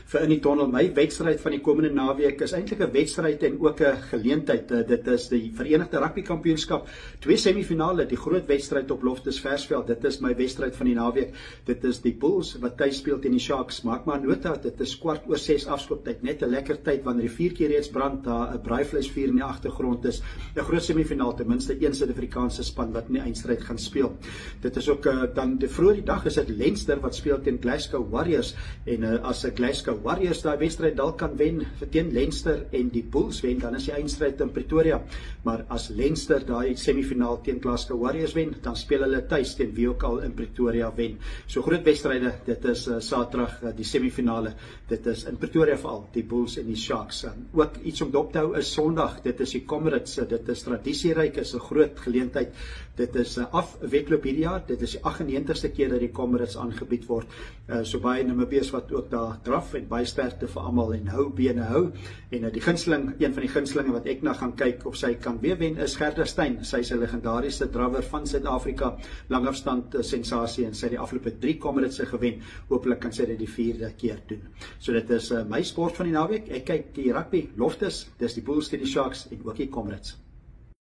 vir In die Tunnel. My wedstryd van die komende naweek is eintlik 'n wedstryd en ook 'n geleentheid. Dit is die Verenigde Rugby Kampioenskap, 2 semifinale, die groot wedstryd op Loftus Versveld. Dit is my wedstryd van die naweek. Dit is die Bulls wat tuis speel teen die Sharks. Maak maar nota, dit is 6:15 afskoptyd, net 'n lekker tyd wanneer die vuurtjie reeds brand, daar 'n braaivleisvuur in die agtergrond is. 'n Groot semifinaal, ten minste een Suid-Afrikaanse span wat in die eindstryd gaan speel. Dit is ook dan vroeër die dag is dit Leinster wat speel teen Glasgow Warriors, en as 'n Glasgow Warriors daai wedstryd dalk kan wen teen Leinster en die Bulls wen, dan is die eindstryd in Pretoria. Maar as Leinster daai semifinaal teen Glasgow Warriors wen, dan speel hulle tuis teen wie ook al in Pretoria wen. So groot wedstryde, dit is Saterdag die semifinale. Dit is in Pretoria veral, die Bulls en die Sharks. Ook iets om dop te hou is Sondag, dit is die Comrades, dit is tradisieryk, is 'n groot geleentheid. Dit is afwedloop hierdie jaar, dit is die 98ste keer dat die Comrades aangebied word. So baie Namibiërs wat ook daar draf, en baie sterkte vir almal en hou bene hou. En die gunsteling, een van die gunstelinge wat ek na gaan kyk of sy kan weer wen, is Gerda Steyn. Sy is 'n legendariese drawer van Suid-Afrika, langafstand sensasie, en sy het die afgelope 3 Comrades gewen. Hopelik kan sy dit die 4de keer doen. So dit is my sport van die naweek. Ek kyk die rugby, Loftus, dis die Bulls teen die Sharks en ook die Comrades.